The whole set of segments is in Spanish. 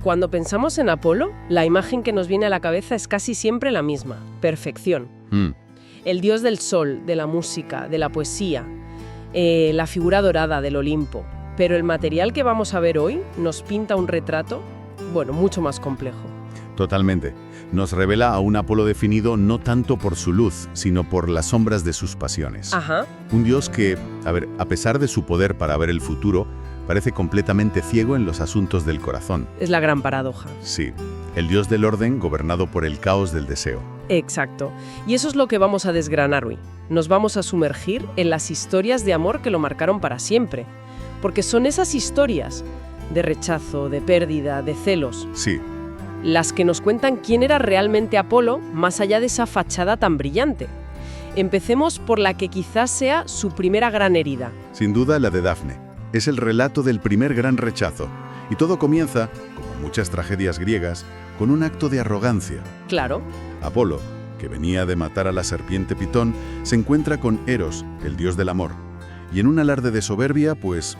Cuando pensamos en Apolo, la imagen que nos viene a la cabeza es casi siempre la misma: perfección. El dios del sol, de la música, de la poesía, la figura dorada del Olimpo. Pero el material que vamos a ver hoy nos pinta un retrato, bueno, mucho más complejo. Totalmente. Nos revela a un Apolo definido no tanto por su luz, sino por las sombras de sus pasiones. Ajá. Un dios que, a pesar de su poder para ver el futuro, parece completamente ciego en los asuntos del corazón. Es la gran paradoja. Sí, el dios del orden gobernado por el caos del deseo. Exacto. Y eso es lo que vamos a desgranar hoy. Nos vamos a sumergir en las historias de amor que lo marcaron para siempre. Porque son esas historias de rechazo, de pérdida, de celos, Sí, las que nos cuentan quién era realmente Apolo, más allá de esa fachada tan brillante. Empecemos por la que quizás sea su primera gran herida. sin duda la de Dafne. Es el relato del primer gran rechazo. Y todo comienza, como muchas tragedias griegas, con un acto de arrogancia. Claro. Apolo, que venía de matar a la serpiente Pitón, se encuentra con Eros, el dios del amor. Y en un alarde de soberbia, pues,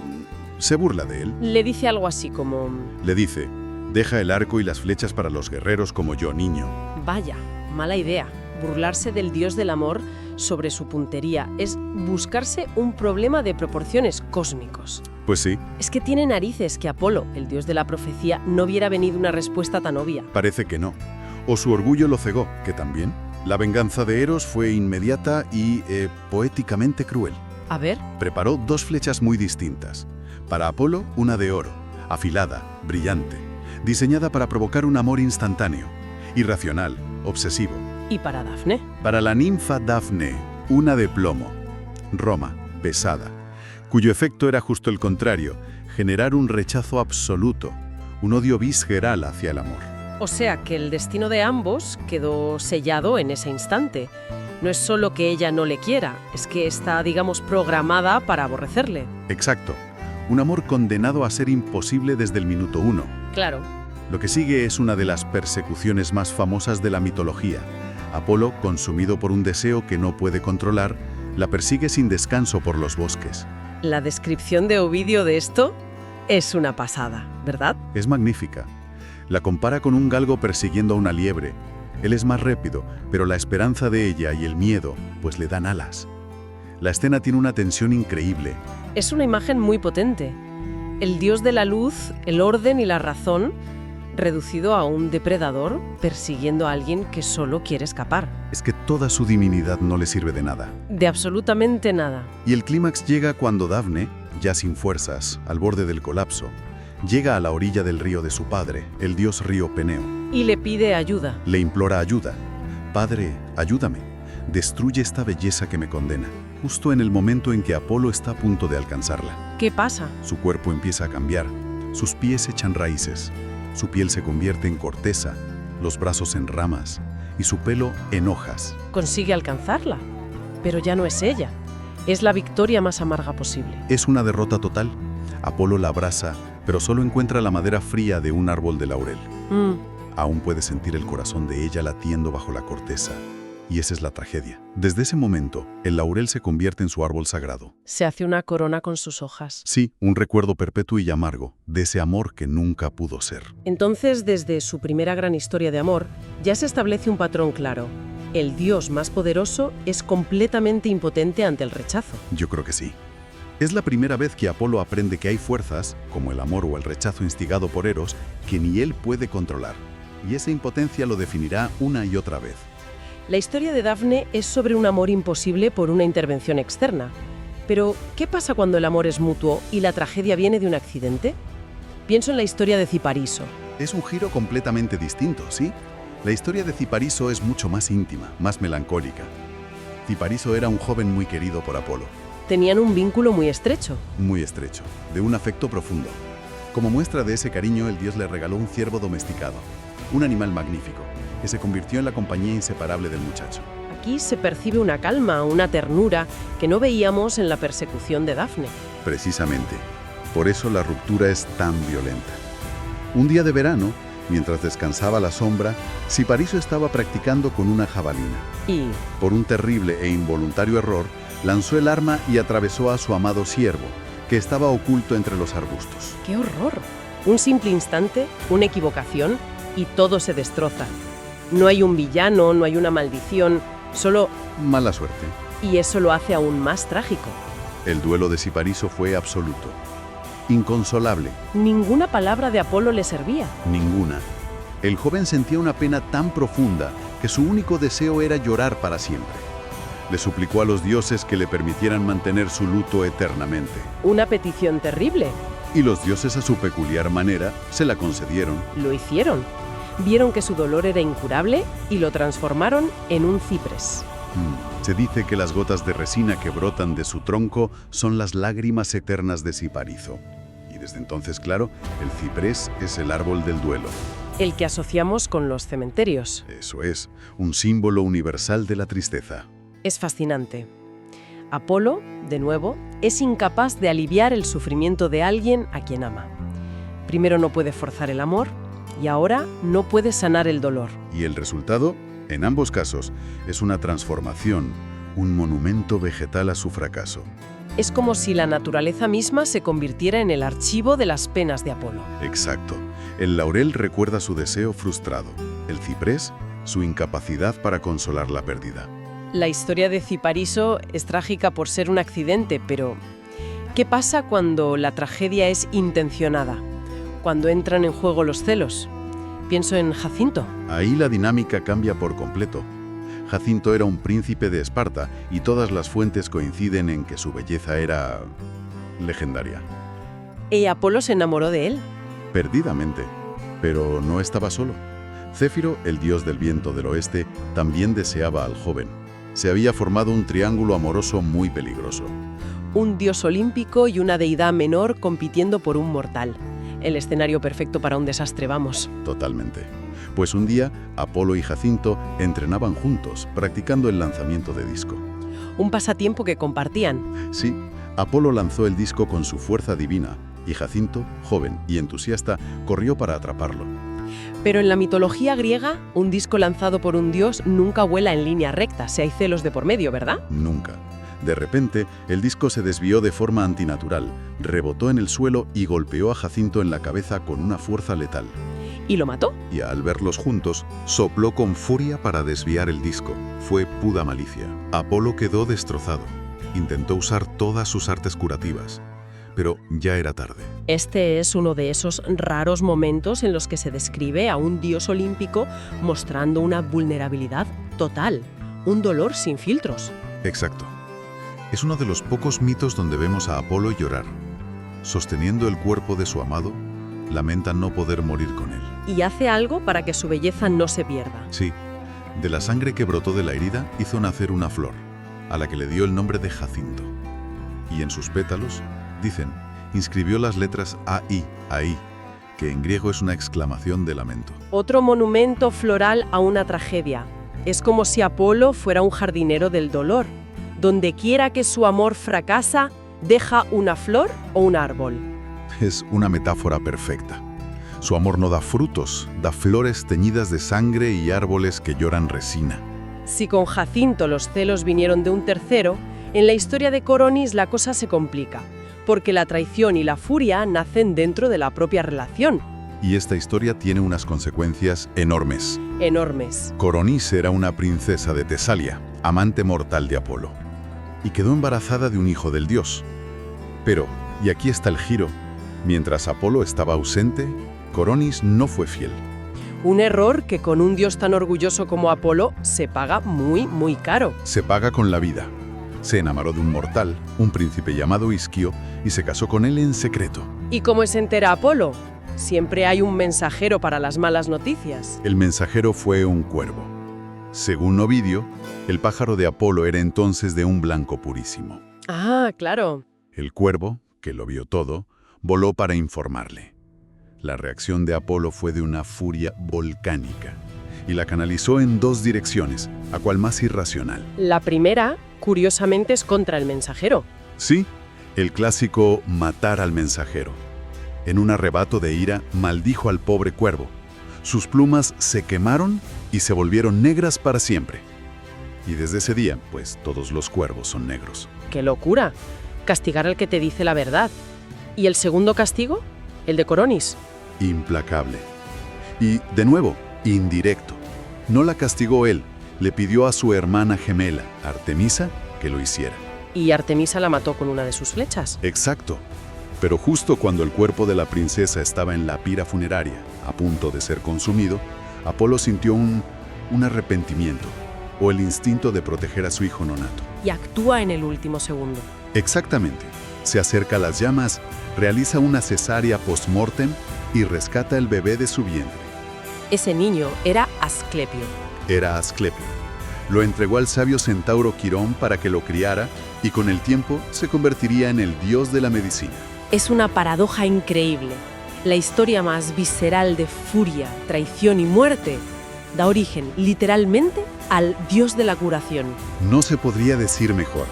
se burla de él. Le dice algo así como: Le dice, deja el arco y las flechas para los guerreros como yo, niño. vaya, mala idea. Burlarse del dios del amor sobre su puntería es buscarse un problema de proporciones cósmicos. Pues sí, Es que tiene narices que Apolo, el dios de la profecía, no hubiera venido una respuesta tan obvia. parece que no. O su orgullo lo cegó, que también. La venganza de Eros fue inmediata y poéticamente cruel. A ver, Preparó 2 flechas muy distintas. Para Apolo, una de oro, afilada, brillante, diseñada para provocar un amor instantáneo, irracional, obsesivo. ¿y para Dafne? Para la ninfa Dafne, una de plomo, Roma, pesada, cuyo efecto era justo el contrario, generar un rechazo absoluto, un odio visceral hacia el amor. O sea que el destino de ambos quedó sellado en ese instante. No es solo que ella no le quiera, es que está, digamos, programada para aborrecerle. Exacto, un amor condenado a ser imposible desde el minuto 1. Claro. Lo que sigue es una de las persecuciones más famosas de la mitología. Apolo, consumido por un deseo que no puede controlar, la persigue sin descanso por los bosques. La descripción de Ovidio de esto es una pasada, ¿verdad? Es magnífica. La compara con un galgo persiguiendo a una liebre. Él es más rápido, pero la esperanza de ella y el miedo, pues le dan alas. La escena tiene una tensión increíble. Es una imagen muy potente. El dios de la luz, el orden y la razón, reducido a un depredador persiguiendo a alguien que solo quiere escapar. Es que toda su divinidad no le sirve de nada. De absolutamente nada. Y el clímax llega cuando Dafne, ya sin fuerzas, al borde del colapso, llega a la orilla del río de su padre, el dios río Peneo. Y le pide ayuda. Le implora ayuda. Padre, ayúdame. Destruye esta belleza que me condena. Justo en el momento en que Apolo está a punto de alcanzarla. ¿Qué pasa? Su cuerpo empieza a cambiar. Sus pies echan raíces. Su piel se convierte en corteza, los brazos en ramas y su pelo en hojas. Consigue alcanzarla. Pero ya no es ella. Es la victoria más amarga posible. Es una derrota total. Apolo la abraza, pero solo encuentra la madera fría de un árbol de laurel. Aún puede sentir el corazón de ella latiendo bajo la corteza. Y esa es la tragedia. Desde ese momento, el laurel se convierte en su árbol sagrado. Se hace una corona con sus hojas. Sí, un recuerdo perpetuo y amargo de ese amor que nunca pudo ser. Entonces, desde su primera gran historia de amor, ya se establece un patrón claro. El dios más poderoso es completamente impotente ante el rechazo. Yo creo que sí. Es la primera vez que Apolo aprende que hay fuerzas, como el amor o el rechazo instigado por Eros, que ni él puede controlar. Y esa impotencia lo definirá una y otra vez. La historia de Dafne es sobre un amor imposible por una intervención externa. Pero, ¿qué pasa cuando el amor es mutuo y la tragedia viene de un accidente? Pienso en la historia de Cipariso. Es un giro completamente distinto, ¿sí? La historia de Cipariso es mucho más íntima, más melancólica. Cipariso era un joven muy querido por Apolo. Tenían un vínculo muy estrecho. Muy estrecho, de un afecto profundo. Como muestra de ese cariño, el dios le regaló un ciervo domesticado, un animal magnífico, que se convirtió en la compañía inseparable del muchacho. Aquí se percibe una calma, una ternura que no veíamos en la persecución de Dafne. Precisamente, por eso la ruptura es tan violenta. Un día de verano, mientras descansaba a la sombra, Cipariso estaba practicando con una jabalina. Y Por un terrible e involuntario error, lanzó el arma y atravesó a su amado ciervo, que estaba oculto entre los arbustos. ¡qué horror! Un simple instante, una equivocación y todo se destroza. No hay un villano, no hay una maldición, solo... Mala suerte. Y eso lo hace aún más trágico. El duelo de Cipariso fue absoluto. Inconsolable. Ninguna palabra de Apolo le servía. Ninguna. El joven sentía una pena tan profunda que su único deseo era llorar para siempre. Le suplicó a los dioses que le permitieran mantener su luto eternamente. Una petición terrible. Y los dioses, a su peculiar manera, se la concedieron. Lo hicieron. Vieron que su dolor era incurable y lo transformaron en un ciprés. Se dice que las gotas de resina que brotan de su tronco son las lágrimas eternas de Cipariso. Y desde entonces, claro, el ciprés es el árbol del duelo. El que asociamos con los cementerios. Eso es, un símbolo universal de la tristeza. Es fascinante. Apolo, de nuevo, es incapaz de aliviar el sufrimiento de alguien a quien ama. Primero no puede forzar el amor y ahora no puede sanar el dolor. Y el resultado, en ambos casos, es una transformación, un monumento vegetal a su fracaso. Es como si la naturaleza misma se convirtiera en el archivo de las penas de Apolo. Exacto. El laurel recuerda su deseo frustrado. El ciprés, su incapacidad para consolar la pérdida. La historia de Cipariso es trágica por ser un accidente, pero ¿qué pasa cuando la tragedia es intencionada? Cuando entran en juego los celos. Pienso en Jacinto. Ahí la dinámica cambia por completo. Jacinto era un príncipe de Esparta y todas las fuentes coinciden en que su belleza era legendaria. Y Apolo se enamoró de él. Perdidamente. Pero no estaba solo. Céfiro, el dios del viento del oeste, también deseaba al joven. Se había formado un triángulo amoroso muy peligroso. Un dios olímpico y una deidad menor compitiendo por un mortal. El escenario perfecto para un desastre, vamos. Totalmente. Pues un día, Apolo y Jacinto entrenaban juntos, practicando el lanzamiento de disco. Un pasatiempo que compartían. Sí, Apolo lanzó el disco con su fuerza divina, y Jacinto, joven y entusiasta, corrió para atraparlo. Pero en la mitología griega, un disco lanzado por un dios nunca vuela en línea recta, si hay celos de por medio, ¿verdad? Nunca. De repente, el disco se desvió de forma antinatural, rebotó en el suelo y golpeó a Jacinto en la cabeza con una fuerza letal. ¿Y lo mató? Y al verlos juntos, sopló con furia para desviar el disco. Fue pura malicia. Apolo quedó destrozado. Intentó usar todas sus artes curativas, pero ya era tarde. Este es uno de esos raros momentos en los que se describe a un dios olímpico mostrando una vulnerabilidad total, un dolor sin filtros. Exacto. Es uno de los pocos mitos donde vemos a Apolo llorar. Sosteniendo el cuerpo de su amado, lamenta no poder morir con él. Y hace algo para que su belleza no se pierda. Sí, de la sangre que brotó de la herida hizo nacer una flor, a la que le dio el nombre de Jacinto. Y en sus pétalos, dicen, inscribió las letras AI, que en griego es una exclamación de lamento. Otro monumento floral a una tragedia. Es como si Apolo fuera un jardinero del dolor. Donde quiera que su amor fracasa, deja una flor o un árbol. Es una metáfora perfecta. Su amor no da frutos, da flores teñidas de sangre y árboles que lloran resina. Si con Jacinto los celos vinieron de un tercero, en la historia de Coronis la cosa se complica, porque la traición y la furia nacen dentro de la propia relación. Y esta historia tiene unas consecuencias enormes. Enormes. Coronis era una princesa de Tesalia, amante mortal de Apolo, y quedó embarazada de un hijo del dios. Pero, y aquí está el giro, mientras Apolo estaba ausente, Coronis no fue fiel. Un error que con un dios tan orgulloso como Apolo se paga muy, muy caro. Se paga con la vida. Se enamoró de un mortal, un príncipe llamado Isquio, y se casó con él en secreto. ¿Y cómo se entera Apolo? Siempre hay un mensajero para las malas noticias. El mensajero fue un cuervo. Según Ovidio, el pájaro de Apolo era entonces de un blanco purísimo. Ah, claro. El cuervo, que lo vio todo, voló para informarle. La reacción de Apolo fue de una furia volcánica y la canalizó en dos direcciones, a cual más irracional. La primera, curiosamente, es contra el mensajero. Sí, el clásico matar al mensajero. En un arrebato de ira, maldijo al pobre cuervo. Sus plumas se quemaron y se volvieron negras para siempre. Y desde ese día, pues todos los cuervos son negros. ¡Qué locura! Castigar al que te dice la verdad. ¿Y el segundo castigo? El de Coronis. implacable. Y, de nuevo, indirecto. No la castigó él, le pidió a su hermana gemela, Artemisa, que lo hiciera. Y Artemisa la mató con una de sus flechas. Exacto. Pero justo cuando el cuerpo de la princesa estaba en la pira funeraria, a punto de ser consumido, Apolo sintió un arrepentimiento, o el instinto de proteger a su hijo nonato. Y actúa en el último segundo. Exactamente. Se acerca a las llamas, realiza una cesárea post-mortem y rescata el bebé de su vientre. Ese niño era Asclepio. Era Asclepio. Lo entregó al sabio centauro Quirón para que lo criara y con el tiempo se convertiría en el dios de la medicina. Es una paradoja increíble. La historia más visceral de furia, traición y muerte da origen, literalmente, al dios de la curación. No se podría decir mejor.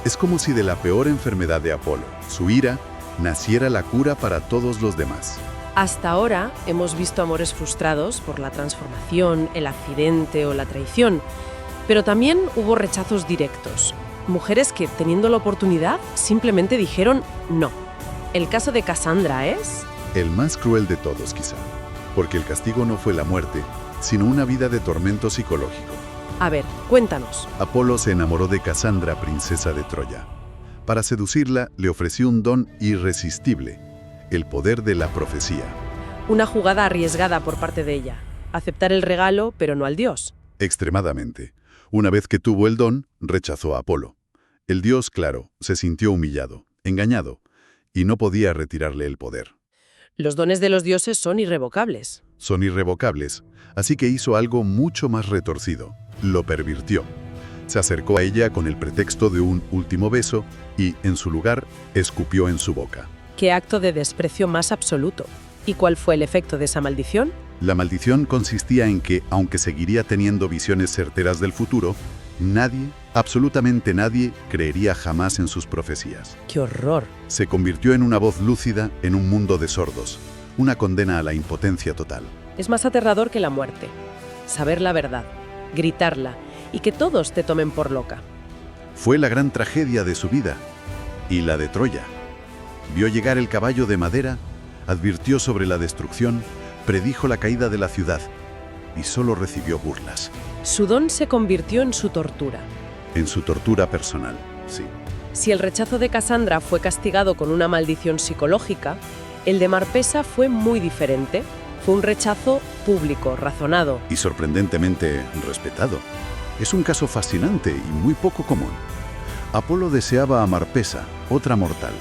Es como si de la peor enfermedad de Apolo, su ira, naciera la cura para todos los demás. Hasta ahora hemos visto amores frustrados por la transformación, el accidente o la traición, pero también hubo rechazos directos. Mujeres que, teniendo la oportunidad, simplemente dijeron no. El caso de Casandra es... el más cruel de todos, quizá, porque el castigo no fue la muerte, sino una vida de tormento psicológico. A ver, cuéntanos. Apolo se enamoró de Casandra, princesa de Troya. Para seducirla, le ofreció un don irresistible, el poder de la profecía. Una jugada arriesgada por parte de ella. Aceptar el regalo, pero no al dios. Extremadamente. Una vez que tuvo el don, rechazó a Apolo. El dios, claro, se sintió humillado, engañado, y no podía retirarle el poder. Los dones de los dioses son irrevocables. Son irrevocables, así que hizo algo mucho más retorcido. Lo pervirtió. Se acercó a ella con el pretexto de un último beso y, en su lugar, escupió en su boca. ¡Qué acto de desprecio más absoluto! ¿Y cuál fue el efecto de esa maldición? La maldición consistía en que, aunque seguiría teniendo visiones certeras del futuro, nadie, absolutamente nadie, creería jamás en sus profecías. ¡Qué horror! Se convirtió en una voz lúcida en un mundo de sordos, una condena a la impotencia total. Es más aterrador que la muerte. Saber la verdad, gritarla y que todos te tomen por loca. Fue la gran tragedia de su vida y la de Troya. Vio llegar el caballo de madera, advirtió sobre la destrucción, predijo la caída de la ciudad y solo recibió burlas. Su don se convirtió en su tortura. En su tortura personal, sí. Si el rechazo de Casandra fue castigado con una maldición psicológica, el de Marpesa fue muy diferente. Fue un rechazo público, razonado. Y sorprendentemente respetado. Es un caso fascinante y muy poco común. Apolo deseaba a Marpesa, otra mortal,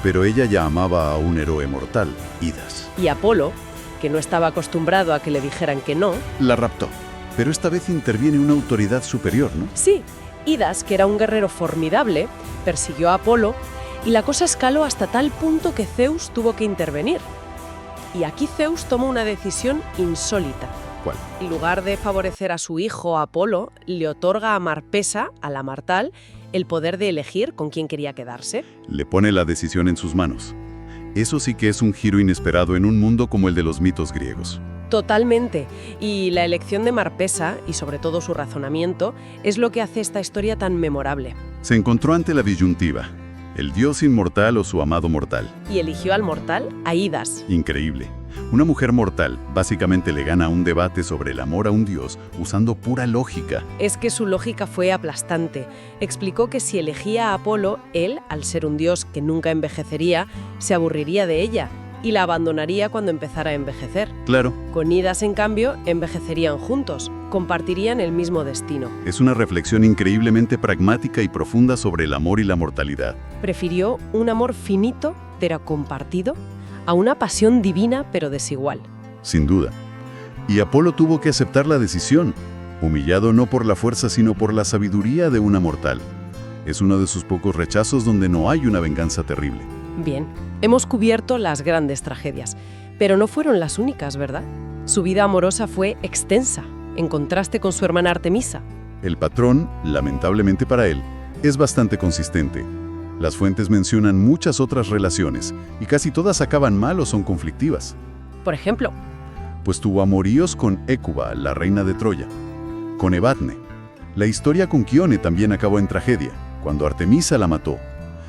pero ella ya amaba a un héroe mortal, Idas. Y Apolo, que no estaba acostumbrado a que le dijeran que no, la raptó. Pero esta vez interviene una autoridad superior, ¿no? Sí, Idas, que era un guerrero formidable, persiguió a Apolo y la cosa escaló hasta tal punto que Zeus tuvo que intervenir. Y aquí Zeus tomó una decisión insólita. ¿Cuál? En lugar de favorecer a su hijo Apolo, le otorga a Marpesa, a la mortal, el poder de elegir con quién quería quedarse. Le pone la decisión en sus manos. Eso sí que es un giro inesperado en un mundo como el de los mitos griegos. Totalmente. Y la elección de Marpesa, y sobre todo su razonamiento, es lo que hace esta historia tan memorable. Se encontró ante la disyuntiva, el dios inmortal o su amado mortal. Y eligió al mortal, a Idas. Increíble. Una mujer mortal básicamente le gana un debate sobre el amor a un dios usando pura lógica. Es que su lógica fue aplastante. Explicó que si elegía a Apolo, él, al ser un dios que nunca envejecería, se aburriría de ella y la abandonaría cuando empezara a envejecer. Claro. Con Idas, en cambio, envejecerían juntos, compartirían el mismo destino. Es una reflexión increíblemente pragmática y profunda sobre el amor y la mortalidad. Prefirió un amor finito, pero compartido, a una pasión divina, pero desigual. Sin duda. Y Apolo tuvo que aceptar la decisión, humillado no por la fuerza, sino por la sabiduría de una mortal. Es uno de sus pocos rechazos donde no hay una venganza terrible. Bien, hemos cubierto las grandes tragedias, pero no fueron las únicas, ¿verdad? Su vida amorosa fue extensa, en contraste con su hermana Artemisa. El patrón, lamentablemente para él, es bastante consistente. Las fuentes mencionan muchas otras relaciones, y casi todas acaban mal o son conflictivas. Por ejemplo, pues tuvo amoríos con Hécuba, la reina de Troya, con Evadne. La historia con Quione también acabó en tragedia, cuando Artemisa la mató.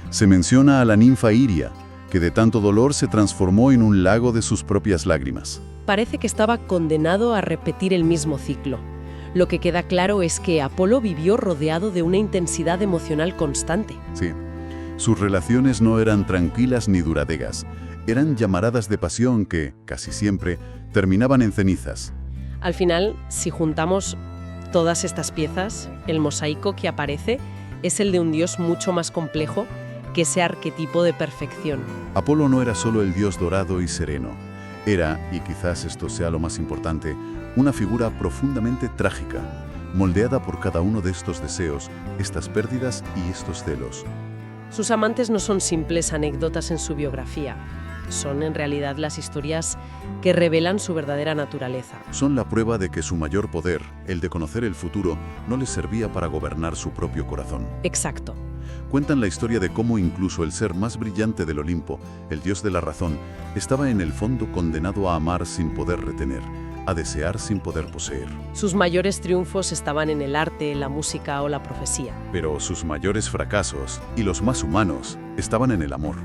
Se menciona a la ninfa Iria, que de tanto dolor se transformó en un lago de sus propias lágrimas. Parece que estaba condenado a repetir el mismo ciclo. Lo que queda claro es que Apolo vivió rodeado de una intensidad emocional constante. Sí. Sus relaciones no eran tranquilas ni duraderas. Eran llamaradas de pasión que, casi siempre, terminaban en cenizas. Al final, si juntamos todas estas piezas, el mosaico que aparece es el de un dios mucho más complejo que ese arquetipo de perfección. Apolo no era solo el dios dorado y sereno. Era, y quizás esto sea lo más importante, una figura profundamente trágica, moldeada por cada uno de estos deseos, estas pérdidas y estos celos. Sus amantes no son simples anécdotas en su biografía. Son en realidad las historias que revelan su verdadera naturaleza. Son la prueba de que su mayor poder, el de conocer el futuro, no les servía para gobernar su propio corazón. Exacto. Cuentan la historia de cómo incluso el ser más brillante del Olimpo, el dios de la razón, estaba en el fondo condenado a amar sin poder retener, a desear sin poder poseer. Sus mayores triunfos estaban en el arte, la música o la profecía. Pero sus mayores fracasos, y los más humanos, estaban en el amor.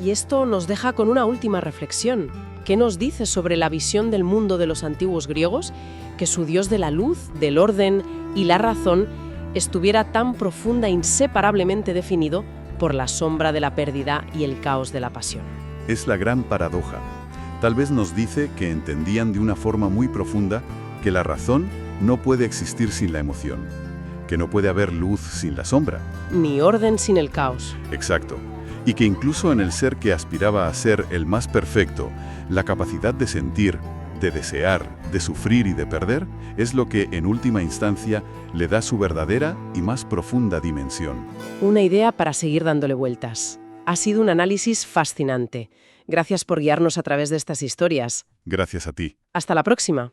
Y esto nos deja con una última reflexión. ¿Qué nos dice sobre la visión del mundo de los antiguos griegos? Que su dios de la luz, del orden y la razón estuviera tan profunda e inseparablemente definido por la sombra de la pérdida y el caos de la pasión. Es la gran paradoja. Tal vez nos dice que entendían de una forma muy profunda que la razón no puede existir sin la emoción, que no puede haber luz sin la sombra. Ni orden sin el caos. Exacto. Y que incluso en el ser que aspiraba a ser el más perfecto, la capacidad de sentir, de desear, de sufrir y de perder es lo que, en última instancia, le da su verdadera y más profunda dimensión. Una idea para seguir dándole vueltas. Ha sido un análisis fascinante. Gracias por guiarnos a través de estas historias. Gracias a ti. Hasta la próxima.